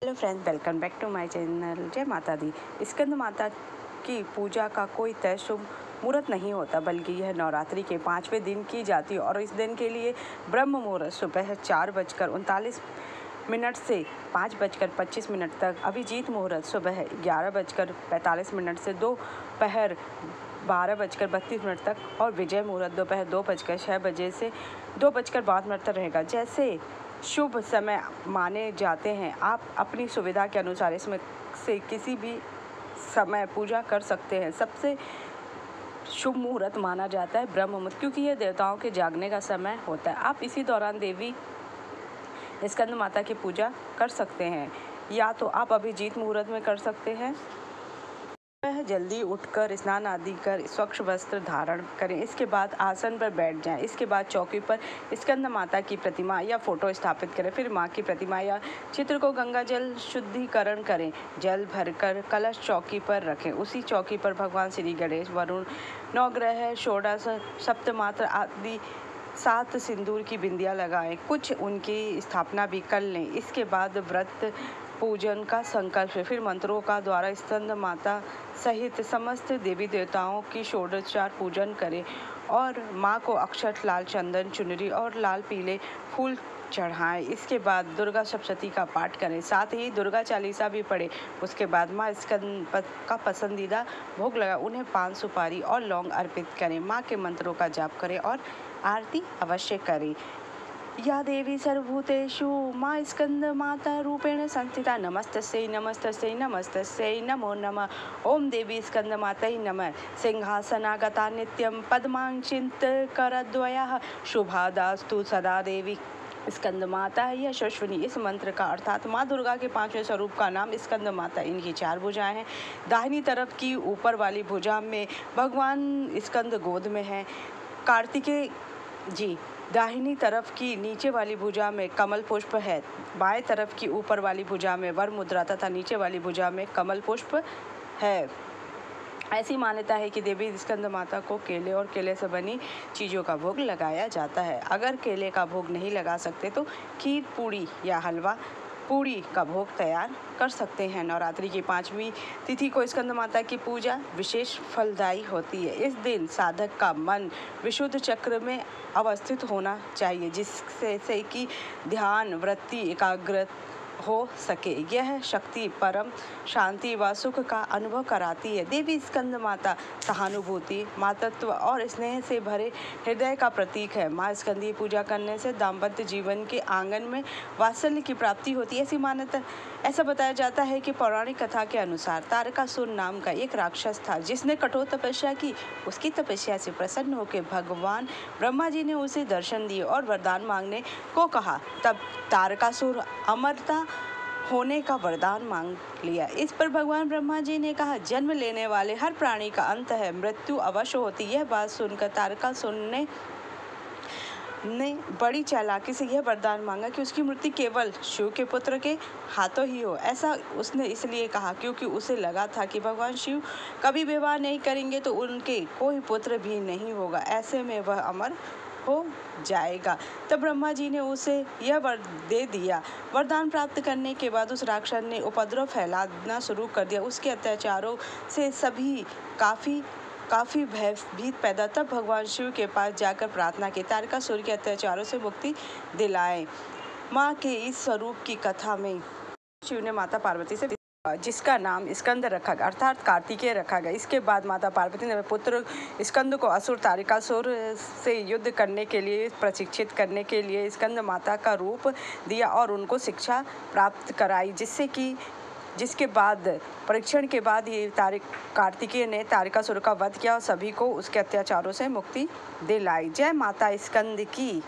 Hello friends, welcome back to my channel. जय माता दी। स्कंद माता की पूजा का कोई तय शुभ मुहूर्त नहीं होता, बल्कि यह नवरात्रि के 5वें दिन की जाती है और इस दिन के लिए ब्रह्म मुहूर्त सुबह 4:39 से 5:25 तक, अभिजीत मुहूर्त सुबह 11:45 से दोपहर 12:32 तक और विजय मुहूर्त दोपहर 2:06 से 2:52 तक रहेगा। जैसे शुभ समय माने जाते हैं, आप अपनी सुविधा के अनुसार इसमें से किसी भी समय पूजा कर सकते हैं। सबसे शुभ मुहूर्त माना जाता है ब्रह्म मुहूर्त, क्योंकि यह देवताओं के जागने का समय होता है। आप इसी दौरान देवी स्कंद माता की पूजा कर सकते हैं, या तो आप अभिजीत मुहूर्त में कर सकते हैं। वह जल्दी उठकर स्नान आदि कर स्वच्छ वस्त्र धारण करें। इसके बाद आसन पर बैठ जाएं। इसके बाद चौकी पर स्कंद माता की प्रतिमा या फोटो स्थापित करें। फिर माँ की प्रतिमा या चित्र को गंगा जल शुद्धिकरण करें। जल भरकर कलश चौकी पर रखें। उसी चौकी पर भगवान श्री गणेश, वरुण, नवग्रह, षोडश, सप्तमात्र आदि 7 सिंदूर की बिंदियाँ लगाएं। कुछ उनकी स्थापना भी कर लें। इसके बाद व्रत पूजन का संकल्प, फिर मंत्रों का द्वारा स्कंद माता सहित समस्त देवी देवताओं की षोडशोपचार पूजन करें और माँ को अक्षत, लाल चंदन, चुनरी और लाल पीले फूल चढ़ाएं। इसके बाद दुर्गा सप्तशती का पाठ करें, साथ ही दुर्गा चालीसा भी पढ़ें। उसके बाद माँ स्कंद का पसंदीदा भोग लगा उन्हें पान, सुपारी और लौंग अर्पित करें। माँ के मंत्रों का जाप करें और आरती अवश्य करें। या देवी सर्वभूतेषु माँ स्कंद माता रूपेण संस्थिता, नमस्तस्यै नमस्तस्यै नमस्तस्यै नमो नमः। ओम देवी स्कंद मातै नमः। सिंहासनागता नित्यं पद्मांचितकरद्वयः, शुभादास्तु सदा देवी स्कंद माता यशस्विनी। इस मंत्र का अर्थात माँ दुर्गा के 5वें स्वरूप का नाम स्कंद माता। इनकी 4 भुजाएं हैं। दाहिनी तरफ की ऊपर वाली भुजा में भगवान स्कंद गोद में है। कार्तिकेय जी। दाहिनी तरफ की नीचे वाली भुजा में कमल पुष्प है। बाएं तरफ की ऊपर वाली भुजा में वर मुद्रा तथा नीचे वाली भुजा में कमल पुष्प है। ऐसी मान्यता है कि देवी स्कंद माता को केले और केले से बनी चीज़ों का भोग लगाया जाता है। अगर केले का भोग नहीं लगा सकते तो खीर, पूड़ी या हलवा पूड़ी का भोग तैयार कर सकते हैं। नवरात्रि की 5वीं तिथि को स्कंद माता की पूजा विशेष फलदायी होती है। इस दिन साधक का मन विशुद्ध चक्र में अवस्थित होना चाहिए, जिससे कि ध्यान वृत्ति एकाग्र हो सके। यह शक्ति परम शांति व सुख का अनुभव कराती है। देवी स्कंद माता सहानुभूति, मातृत्व और स्नेह से भरे हृदय का प्रतीक है। माँ स्कंदी पूजा करने से दाम्पत्य जीवन के आंगन में वात्सल्य की प्राप्ति होती है। ऐसी मान्यता ऐसा बताया जाता है कि पौराणिक कथा के अनुसार तारकासुर नाम का एक राक्षस था, जिसने कठोर तपस्या की। उसकी तपस्या से प्रसन्न होकर भगवान ब्रह्मा जी ने उसे दर्शन दिए और वरदान मांगने को कहा। तब तारकासुर अमरता होने का वरदान मांग लिया। इस पर भगवान ब्रह्मा जी ने कहा, जन्म लेने वाले हर प्राणी का अंत है, मृत्यु अवश्य होती। यह बात सुनकर तारकासुर ने बड़ी चालाकी से यह वरदान मांगा कि उसकी मृत्यु केवल शिव के पुत्र के हाथों ही हो। ऐसा उसने इसलिए कहा क्योंकि उसे लगा था कि भगवान शिव कभी विवाह नहीं करेंगे तो उनके कोई पुत्र भी नहीं होगा। ऐसे में वह अमर हो जाएगा। तब ब्रह्मा जी ने उसे यह वर दे दिया। वरदान प्राप्त करने के बाद उस राक्षस ने उपद्रव फैलाना शुरू कर दिया। उसके अत्याचारों से सभी काफी भयभीत पैदा। तब भगवान शिव के पास जाकर प्रार्थना की, तारकासुर के अत्याचारों से मुक्ति दिलाए। माँ के इस स्वरूप की कथा में शिव ने माता पार्वती से, जिसका नाम स्कंद रखा गया अर्थात कार्तिकेय रखा गया। इसके बाद माता पार्वती ने पुत्र स्कंद को असुर तारकासुर से युद्ध करने के लिए प्रशिक्षित करने के लिए स्कंद माता का रूप दिया और उनको शिक्षा प्राप्त कराई, जिसके बाद परीक्षण के बाद ये कार्तिकेय ने तारकासुर का वध किया और सभी को उसके अत्याचारों से मुक्ति दिलाई। जय माता स्कंद की।